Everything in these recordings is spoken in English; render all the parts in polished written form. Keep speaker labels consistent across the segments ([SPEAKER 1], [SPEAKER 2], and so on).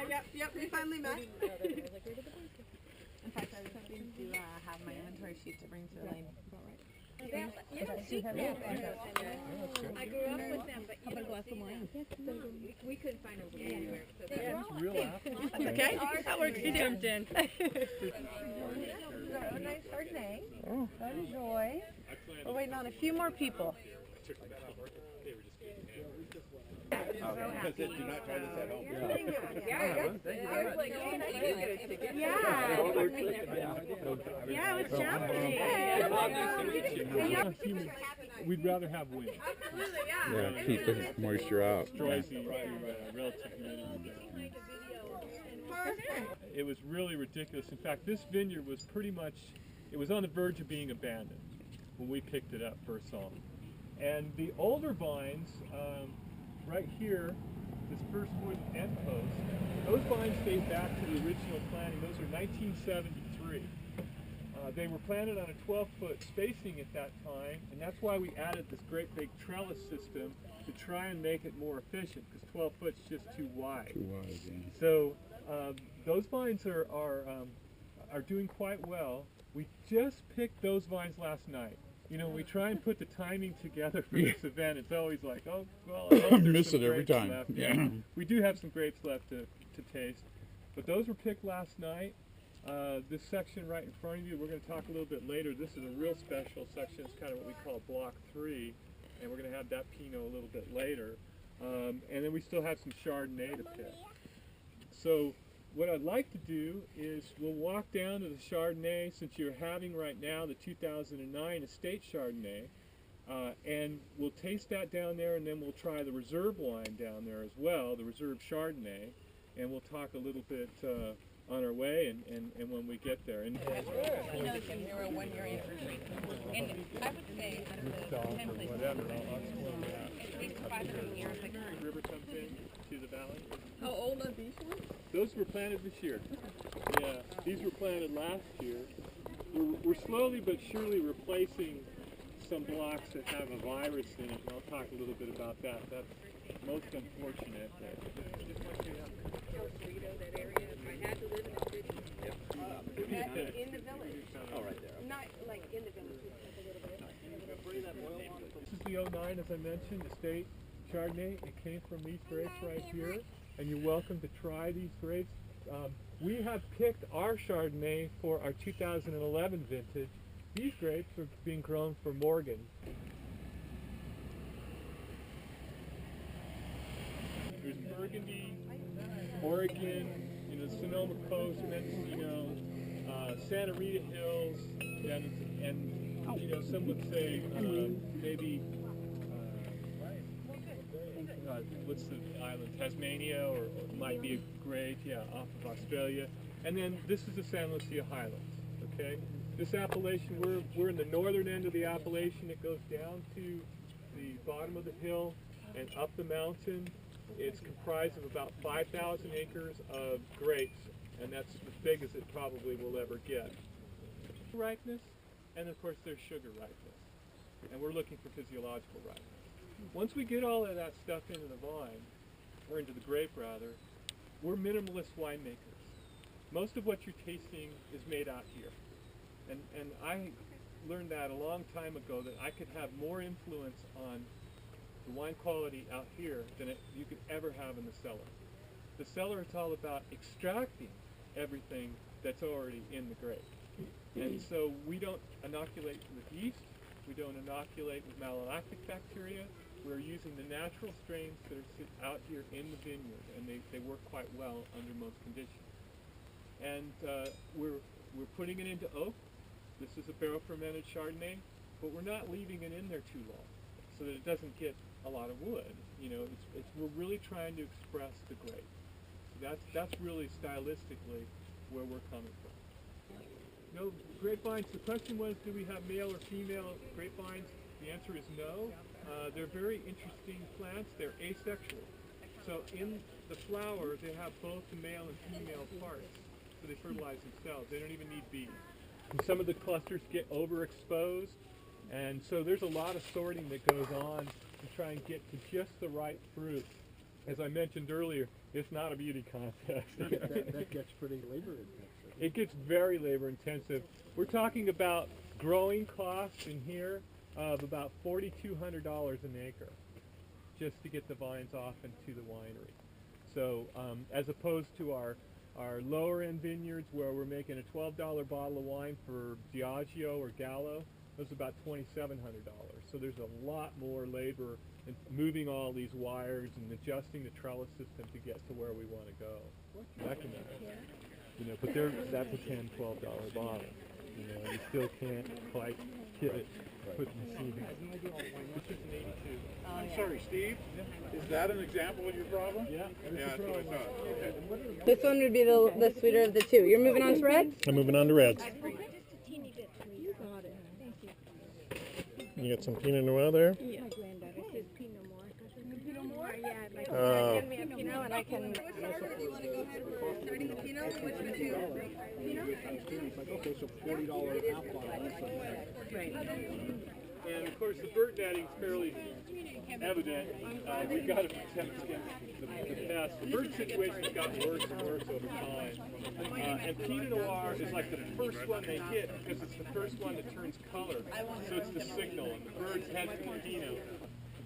[SPEAKER 1] Yep, we finally met.
[SPEAKER 2] In fact, I was hoping to have my inventory sheet to bring to Elaine.
[SPEAKER 1] I grew up with them, but you know, we couldn't find them anywhere.
[SPEAKER 2] Okay, that works. You jumped in.
[SPEAKER 3] A nice Chardonnay. Enjoy.
[SPEAKER 2] We're waiting on a few more people.
[SPEAKER 4] Because do not try this at home.
[SPEAKER 2] Yeah, it was jumping.
[SPEAKER 5] We'd rather have wind.
[SPEAKER 4] Yeah, keep the moisture out.
[SPEAKER 5] Destroys the relative humidity. It was really ridiculous. In fact, this vineyard was pretty much, it was on the verge of being abandoned when we picked it up first saw. And the older vines, right here, this first wood end post, those vines date back to the original planting. Those are 1973. They were planted on a 12-foot spacing at that time, and that's why we added this great big trellis system to try and make it more efficient, because 12 foot's just too wide.
[SPEAKER 4] Too wide, yeah.
[SPEAKER 5] So those vines are doing quite well. We just picked those vines last night. You know, we try and put the timing together for this event. It's always like, oh, well, I
[SPEAKER 4] miss it every time.
[SPEAKER 5] Left. Yeah. We do have some grapes left to taste, but those were picked last night. This section right in front of you, we're going to talk a little bit later. This is a real special section. It's kind of what we call Block 3, and we're going to have that Pinot a little bit later. And then we still have some Chardonnay to pick. So what I'd like to do is we'll walk down to the Chardonnay, since you're having right now the 2009 Estate Chardonnay, and we'll taste that down there, and then we'll try the reserve wine down there as well, the reserve Chardonnay, and we'll talk a little bit on our way and when we get there. And
[SPEAKER 2] Pinots and they were a 1-year anniversary. And I would say out of the 10 places,
[SPEAKER 5] whatever, I'll explain that.
[SPEAKER 2] at least 500 years. Like,
[SPEAKER 5] The river comes in to the valley.
[SPEAKER 1] How old are these ones?
[SPEAKER 5] Those were planted this year. Yeah, these were planted last year. We're slowly but surely replacing some blocks that have a virus in it, and I'll talk a little bit about that. That's most unfortunate.
[SPEAKER 1] That area. I had to live in the city. In the village.
[SPEAKER 4] Oh, right there.
[SPEAKER 1] Not like in the village, just like a little bit.
[SPEAKER 5] This is the 09, as I mentioned, Estate Chardonnay. It came from these grapes right here, and you're welcome to try these grapes. We have picked our Chardonnay for our 2011 vintage. These grapes are being grown for Morgan. There's Burgundy, Oregon, you know, Sonoma Coast, Mendocino, Santa Rita Hills, and you know, some would say maybe what's the island? Tasmania, or it might be a great, yeah, off of Australia. And then this is the San Lucia Highlands. Okay, this appellation, we're in the northern end of the appellation. It goes down to the bottom of the hill and up the mountain. It's comprised of about 5,000 acres of grapes, and that's as big as it probably will ever get. Ripeness, and of course there's sugar ripeness, and we're looking for physiological ripeness. Once we get all of that stuff into the vine, or into the grape rather, we're minimalist winemakers. Most of what you're tasting is made out here, and I learned that a long time ago, that I could have more influence on the wine quality out here than you could ever have in the cellar. The cellar, it's all about extracting everything that's already in the grape. And so we don't inoculate with yeast, we don't inoculate with malolactic bacteria. We're using the natural strains that are out here in the vineyard, and they work quite well under most conditions. And we're putting it into oak. This is a barrel fermented Chardonnay, but we're not leaving it in there too long so that it doesn't get a lot of wood. You know, we're really trying to express the grape. So that's really stylistically where we're coming from. No, grapevines, the question was, do we have male or female grapevines? The answer is no. They're very interesting plants. They're asexual. So in the flower, they have both the male and female parts. So they fertilize themselves. They don't even need bees. And some of the clusters get overexposed. And so there's a lot of sorting that goes on to try and get to just the right fruit as I mentioned earlier, it's not a beauty contest.
[SPEAKER 6] That gets pretty labor intensive.
[SPEAKER 5] It gets very labor intensive. We're talking about growing costs in here of about $4,200 an acre just to get the vines off into the winery. So as opposed to our lower end vineyards where we're making a $12 bottle of wine for Diageo or Gallo, those are about $2,700. So there's a lot more labor in moving all these wires and adjusting the trellis system to get to where we want to go. But that's a $10, $12 bottle. And you still can't quite hit it. Put the seed in. This is an 82.
[SPEAKER 4] I'm sorry, Steve. Is that an example of your problem?
[SPEAKER 5] Yeah.
[SPEAKER 4] Yeah, that's what I thought. Okay.
[SPEAKER 3] This one would be the sweeter of the two. You're moving on to reds?
[SPEAKER 5] I'm moving on to reds.
[SPEAKER 1] Just a teeny bit sweet. You got it. Thank you.
[SPEAKER 5] You got some Pinot Noir there?
[SPEAKER 1] Yeah. My granddaughter says Pinot Noir. Pinot Noir? Yeah, I'd like
[SPEAKER 5] Oh.
[SPEAKER 1] give me a Pinot and I can...
[SPEAKER 3] Do you want to go ahead with starting the Pinot? Which would you?
[SPEAKER 6] It's like, okay, so $40 half bottle.
[SPEAKER 5] And of course, the bird netting is fairly evident. We've got to protect against the pests. The bird situation has gotten worse and worse over time. And Pinot Noir is like the first one they hit because it's the first one that turns color. So it's the signal, and the birds head to the Pinot.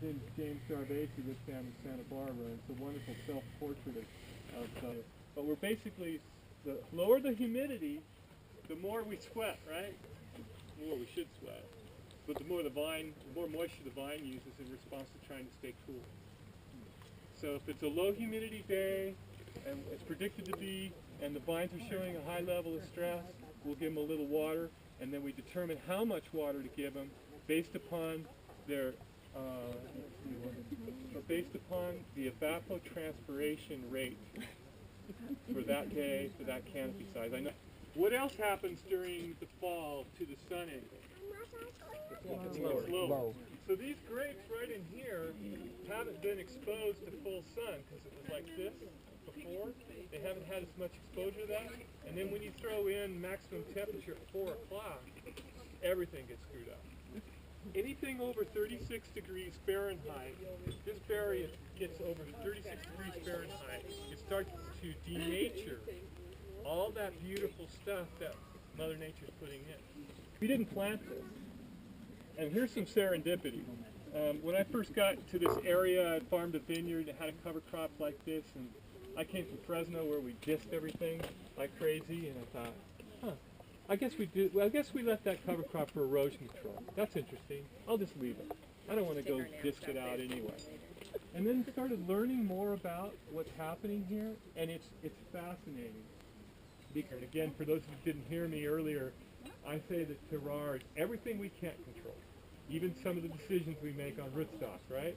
[SPEAKER 5] Then James Sarvesi lives down in Santa Barbara. It's a wonderful self-portrait of but we're basically, the lower the humidity, the more we sweat, right? The more we should sweat. But the more moisture the vine uses in response to trying to stay cool. So if it's a low humidity day, and it's predicted to be, and the vines are showing a high level of stress, we'll give them a little water, and then we determine how much water to give them based upon their based upon the evapotranspiration rate for that day, for that canopy size. I know. What else happens during the fall to the sun angle? It's low. So these grapes right in here haven't been exposed to full sun because it was like this before. They haven't had as much exposure to that. And then when you throw in maximum temperature at 4 o'clock, everything gets screwed up. Anything over 36 degrees Fahrenheit, this berry gets over 36 degrees Fahrenheit, it starts to denature all that beautiful stuff that Mother Nature's putting in. We didn't plant this. And here's some serendipity. When I first got to this area, I farmed a vineyard that had a cover crop like this, and I came from Fresno where we dissed everything like crazy, and I thought, I guess we left that cover crop for erosion control. That's interesting. I'll just leave it. I don't want to go disc it out anyway. And then started learning more about what's happening here, and it's fascinating. Because again, for those who didn't hear me earlier, I say that terroir is everything we can't control. Even some of the decisions we make on rootstock, right?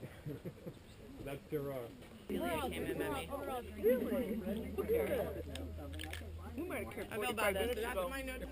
[SPEAKER 5] That's terroir.
[SPEAKER 2] I feel bad. That's my notes.